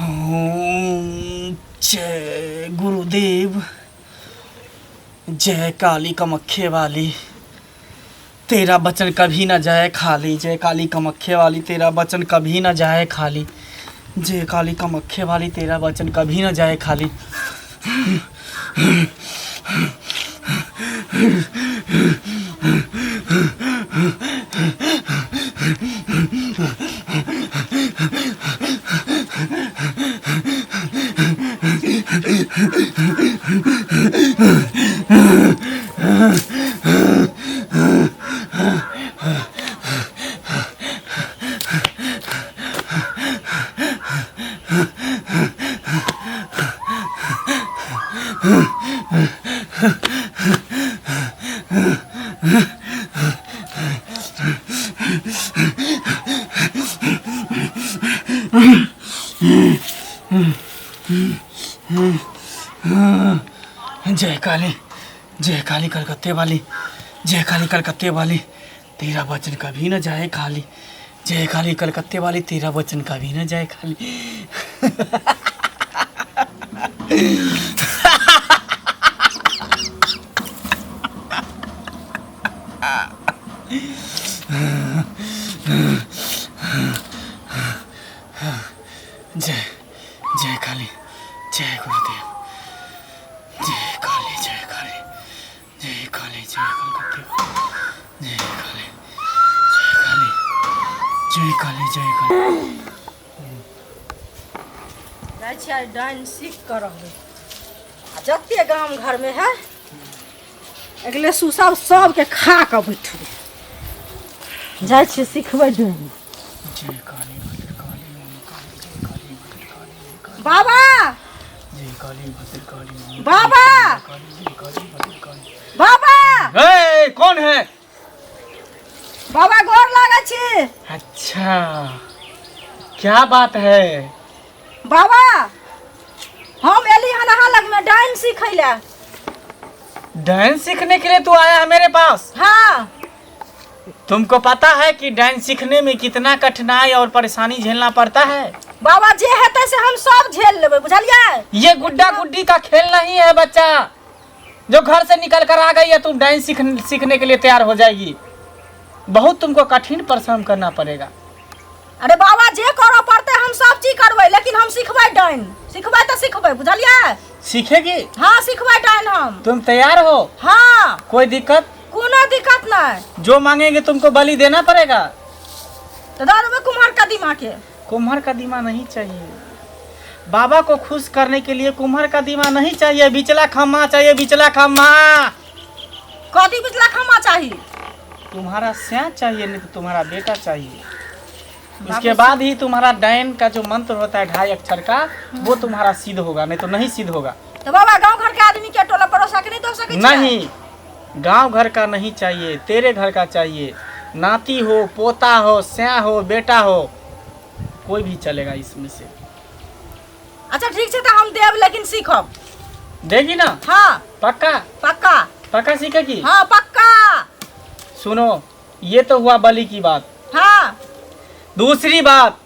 ओम जय गुरुदेव, जय काली कामाख्या वाली, तेरा वचन कभी न जाए खाली। जय काली कामाख्या वाली, तेरा वचन कभी न जाए खाली। जय काली कामाख्या वाली, तेरा वचन कभी न जाए खाली। जय काली कलकत्ते वाली, जय काली कलकत्ते वाली, तेरा वचन कभी न जाए खाली। जय काली कलकत्ते वाली, तेरा वचन कभी न जाए खाली। जय जय काली, जय गुरुदेव, जय काली, जय काली, जय काली, जय कलकत्ते, जय काली, जय काली, जय काली, जय काली। डाइन सीख कर जते गांव घर में है अगले सुसब सबके खा के बैठू जाय छी सिखबै डाइन। जय काली भद्रकाली, ओम काली, जय काली भद्रकाली, जय काली बाबा, जय काली भद्रकाली, बाबा, जय काली भद्रकाली। बाबा ए, कौन है? बाबा गोर लागै छी। अच्छा, क्या बात है? बाबा हम एली हन अहाँ लग में डाइन सीखै ले। डांस सीखने के लिए तू आया है मेरे पास? हाँ। तुमको पता है कि डांस सीखने में कितना कठिनाई और परेशानी झेलना पड़ता है? बाबा जे हेतै से हम सब झेल लेबै, बुझलियै? ये गुड्डा गुड्डी का खेल नहीं है बच्चा, जो घर से निकल कर आ गई है तुम डांस सीखने के लिए तैयार हो जाएगी। बहुत तुमको कठिन परिश्रम करना पड़ेगा। अरे बाबा जे करो पड़ते हम सब चीज करबै, लेकिन हम सिखबै डाइन, सिखबै तो सिखबै, बुझलियै? सीखेगी? हाँ सिखबै डाइन हम। तुम तैयार हो? हाँ। कोई दिक्कत? कोनो दिक्कत नहीं। जो मांगेंगे तुमको बलि देना पड़ेगा। तो दे देबै कुम्हार कदीमा के। कुम्हार कदीमा नहीं चाहिए, बाबा को खुश करने के लिए कुम्हार कदीमा नहीं चाहिए, बिचला खम्मा चाहिए, बिचला खम्मा। कथी बिचला खम्मा चाहिए? तुम्हारा स्याह चाहिए, नहीं तो तुम्हारा बेटा चाहिए। उसके बाद ही तुम्हारा डायन का जो मंत्र होता है 2.5 अक्षर का, वो तुम्हारा सिद्ध होगा, नहीं तो नहीं सिद्ध होगा। तो बाबा गांव घर के आदमी के टोला पड़ोसा के नहीं दो सके? नहीं, गांव घर का नहीं चाहिए, तेरे घर का चाहिए। नाती हो, पोता हो, स्याह हो, बेटा हो, कोई भी चलेगा इसमें से। अच्छा ठीक है, तो हम देव, लेकिन सीखब। देगी ना? हाँ पक्का? पक्का पक्का सीखेगी? हाँ पक्का। सुनो, ये तो हुआ बलि की बात। हाँ। दूसरी बात,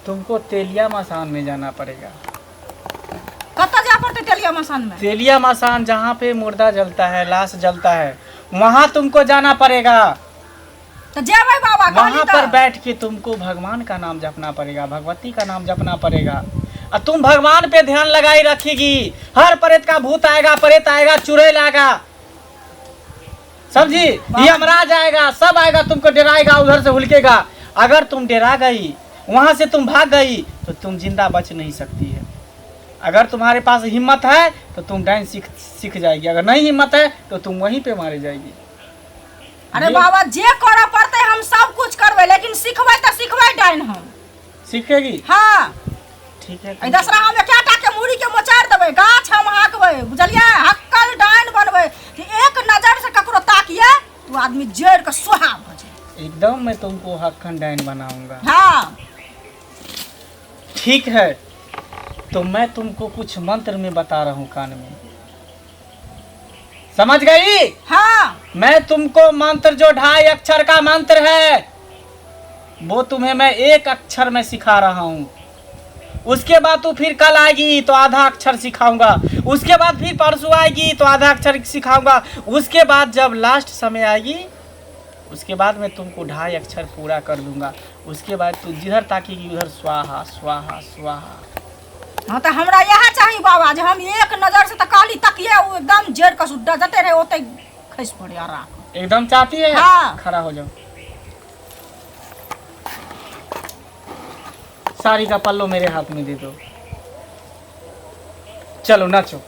तुमको तेलिया मसान में जाना पड़ेगा। कत्ता जा पड़ते तेलिया मसान में? तेलिया मसान जहाँ पे मुर्दा जलता है, लाश जलता है, वहाँ तुमको जाना पड़ेगा। तो जेबै बाबा, वहाँ पर बैठ के तुमको भगवान का नाम जपना पड़ेगा, भगवती का नाम जपना पड़ेगा। और तुम भगवान पे ध्यान लगाई रखेगी। हर प्रेत का भूत आएगा, प्रेत आएगा, चुड़ैल आएगा, समझी? यमराज आएगा, सब आएगा, तुमको डराएगा, उधर से हुलकेगा। अगर तुम डरा गई, वहां से तुम भाग गई, तो तुम जिंदा बच नहीं सकती है। अगर तुम्हारे पास हिम्मत है तो तुम डांस सीख जाएगी, अगर नहीं हिम्मत है तो तुम वहीं पे मारी जाएगी। अरे बाबा जे करे पड़ते हम सब कुछ करबै, लेकिन सिखबै तो सिखबै डाइन हम। सीखेगी? हाँ ठीक है। दसरा में क्या के मुड़ी के मोचार देबै, गाछ हम हाकबै, बुझलियै? हक्कल डाइन बनबै कि एक नजर से ककरो ताकिए तो आदमी जड़ के सोहा हो जाए। एकदम मैं तुमको हक्कन डाइन बनाऊंगा। हाँ ठीक है, तो मैं तुमको कुछ मंत्र में बता रहा हूँ कान में, समझ गई? हाँ। मैं तुमको मंत्र जो 2.5 अक्षर का मंत्र है वो तुम्हें मैं एक अक्षर में सिखा रहा हूँ। उसके बाद तू फिर कल आएगी तो आधा अक्षर सिखाऊंगा, उसके बाद फिर परसों आएगी तो आधा अक्षर सिखाऊंगा, उसके बाद जब लास्ट समय आएगी उसके बाद मैं तुमको 2.5 अक्षर पूरा कर दूंगा। उसके बाद तू जिधर ताकेगी उधर स्वाहा स्वाहा स्वाहा। हाँ तो हमरा यहाँ चाहिए बाबा, जो हम एक नजर से तकाली तकिए वो एकदम जेड़ का सुड्डा जते रहे ओते खस पड़े आराम। एकदम चाहती है? हाँ। खड़ा हो जाओ। साड़ी का पल्लो मेरे हाथ में दे दो। चलो नाचो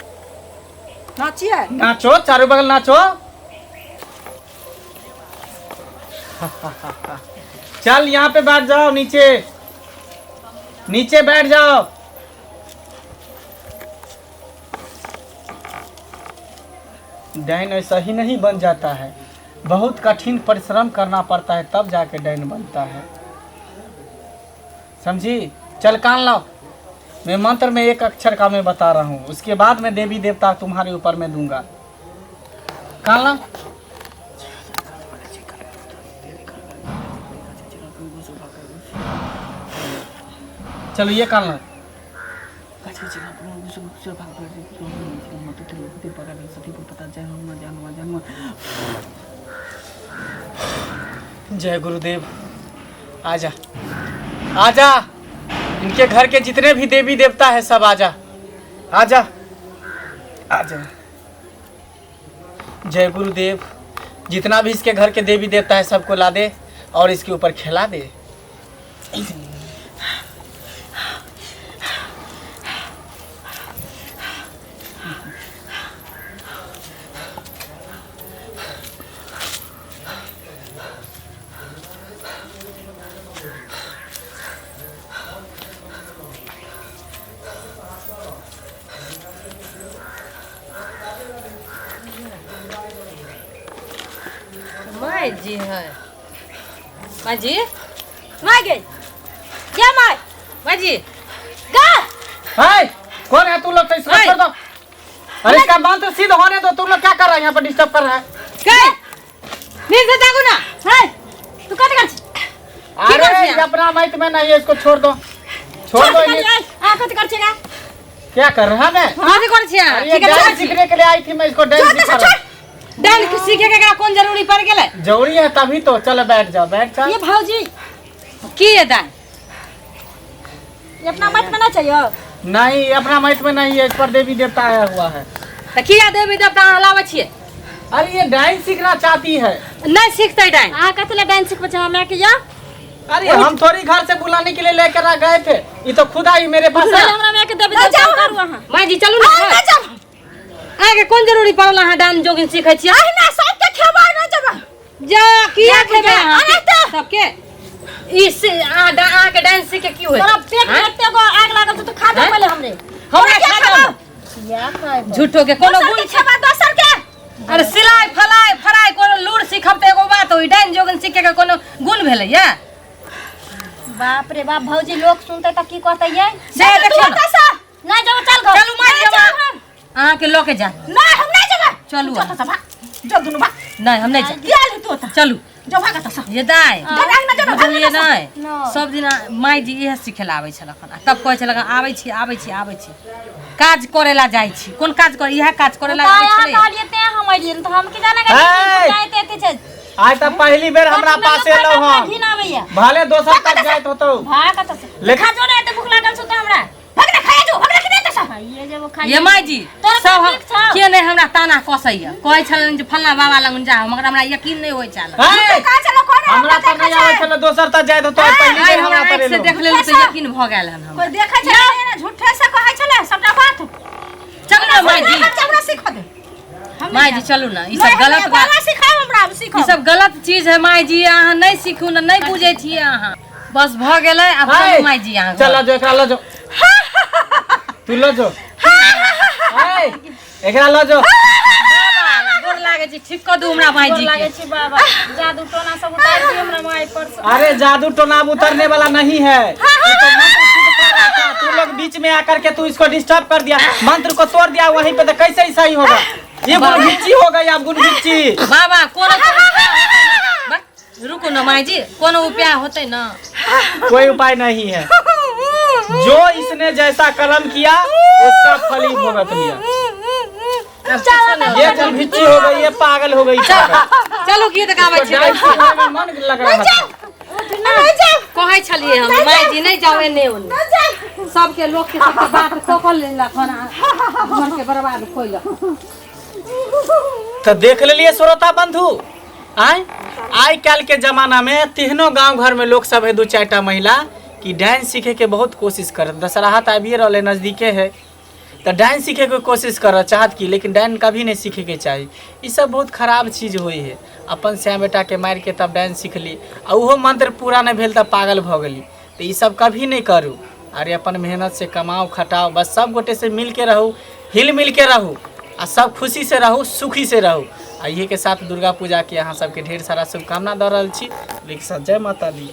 नाचिए नाचो, चारों बगल नाचो। चल यहाँ पे बैठ जाओ, नीचे नीचे बैठ जाओ। डायन ऐसा ही नहीं बन जाता है, बहुत कठिन परिश्रम करना पड़ता है तब जाके डायन बनता है, समझी? चल कान लाओ, मैं मंत्र में एक अक्षर का मैं बता रहा हूँ, उसके बाद मैं देवी देवता तुम्हारे ऊपर मैं दूंगा। कान लाओ। चलो ये कान लाओ। जय गुरुदेव। आजा आजा, इनके घर के जितने भी देवी देवता है सब आजा आजा आजा। जय गुरुदेव, जितना भी इसके घर के देवी देवता है सबको ला दे और इसके ऊपर खिला दे। माय जी है। माय जी, माय गई क्या माय माय जी, गा हाय, कौन है तू लोग? तो इसको हाय। छोड़ दो। अरे इसका मंत्र सिद्ध होने दो। तुम लोग क्या कर रहे हैं यहाँ पर, डिस्टर्ब कर रहा है? क्या नींद से जागो ना। है तू कट कर अरे ये अपना माइक में नहीं है, इसको छोड़ दो छोड़ दो। ये आ कट कर छेगा क्या कर रहा मैं? कौन कौन छिया? अरे ये डांस सीखने के लिए आई थी, मैं इसको डांस सिखा रहा हूँ। डांस के सीखे के कौन जरूरी पड़ गेले? जरूरी है तभी तो। चलो बैठ जाओ, बैठ जाओ। ये भौजी की है दान? ये अपना मत मना चाहिए। नहीं, अपना माइक में नहीं है, इस पर देवी देवता आया हुआ है। त किया देवी देवता हलावे छिए? अरे ये डांस सीखना चाहती है। नहीं सीखते डांस। आ कतले डांस सीख बचा मैं के जा। अरे हम थोड़ी घर से बुलाने के लिए लेकर आ गए थे, ये तो खुद आई मेरे पास। चल हमरा मैं के देवी देवता करू वहां। माय जी चलू ना। आगे कौन जरूरी पड़ला है डांस जोगिन सीखे छिए? आई ना सब के खेबा ना जब जा किया खेबे हां अरे तो सबके इस आ के डांस सीखे की होय? तोरा पेट में एते गो आग लागल तो खा दे पहले हमरे। हमरा खा दो। या खाए झूठो के कोनो गुण खेबा दोसर के। अरे सिलाई फलाई फराई कोनो लूर सीखब त एगो बात होई, डांस जोगिन सीखे के कोनो गुण भेलै या? बाप रे बाप भौजी लोग सुनते त की कहते ये से देखियो ना। ना जाओ चल घर चलू मार जमा आ के लोके जा। ना हम नहीं जाबे। चलू चल तो जो दुनु बा नहीं हम नहीं जा। गेल तू त चलू जो भागा त सब ये दाई ना बुझलिए नहीं ना। सब दिन माय जी इहे सिखेला आबै छलखन आ तब कहै छलखन आबै छी आबै छी आबै छी काज करेला जाइ छी। कोन काज कर? इहे काज करेला आबै यहाँ छलै। कहलिए ते हम अइलिए त हम के जाना के है। जाते एते छे। आज तक पहली बेर हमरा पास एलो हम। घिन आबैया भले दोसर तक जाइत होतो। भागा त से लेकिन- खा जो रे एते भूख लागल छ त हमरा भाग ना खाए जो हमरा के दे त सब ये जे वो खाई ये माय जी तोरा सब ठीक छ? के नहीं हमरा ताना कसैया, कहै छलन जे फल्ला बाबा लगन जा, मगर हमरा यकीन नहीं होय छल। है, का चलो कोन हमरा तो नहीं आवे छले, दोसर तक जाइत होतो। आज पहली आइ बेर हमरा हमरा आँख पर से एलो। देख लेलु त यकीन भ गेल हन हमरा। कोई देखै छै ना झूठे से कहै छले सबटा बात। चलू ना माय जी। हमरा सिखा दे। माय जी चलू ना, ई सब गलत बात, बाबा सिखाओ हमरा हम सिखो। ई सब गलत चीज है माय जी। अहाँ नहीं सीखू ना, नहीं बुझे छिए अहाँ। बस भ गेलै, अब है, चलू माय जी अहाँ। चल जो एकरा लो जो। तू लो जो। है, एकरा लो जो। गोर लागे छी, ठीक क दू हमरा माय जी लागे के। छी बाबा जादू टोना सब उतार दी हमरा माई पर से। अरे जादू टोना उतरने वाला नहीं है, ये तो मंत्र सिद्ध कर रहा था। तू लोग बीच में आकर के तू इसको डिस्टर्ब कर दिया, मंत्र को तोड़ दिया वहीं पे, तो कैसे ही सही होगा? ये गुण भिच्ची हो गई, अब गुण भिच्ची। बाबा कोनो रुको ना माई जी, कोनो उपाय होते ना? कोई उपाय नहीं है। जो इसने जैसा कर्म किया उसका फल ही भुगत लिया। ये जब भिच्ची हो गई, ये पागल हो गई। चलो गीत गाबै छी। मन लग रहा था। कहै छलिए हम माई जी नहीं जाओ एने ओने। सबके लोग के सबके बात कोकल लेला खाना घर के बर्बाद कोइला। तो देख लिए श्रोता बंधु, आई काल के जमाना में तीनों गांव घर में लोग सब है, 2-4टा महिला कि डांस सीखे के बहुत कोशिश कर। दशहरा तो अभी रहे नज़दीके है, तो डांस सीखे के कोशिश कर चाहत की, लेकिन डांस कभी नहीं सीखे के चाहिए। ये सब बहुत खराब चीज़ हुई है। अपन श्याम बेटा के मार के तब डांस सीख ली, और वो मंत्र पूरा नहीं भेल तब पागल भ गली। तो ये सब कभी नहीं करूँ। अरे अपन मेहनत से कमाओ खटाओ, बस सब गोटे से मिल के रहूँ, हिल मिल के रहूँ, और सब खुशी से रहूँ, सुखी से रहूँ। आ ये के साथ दुर्गा पूजा के यहाँ सबके ढेर सारा शुभकामना दे रहा छी। जय माता दी।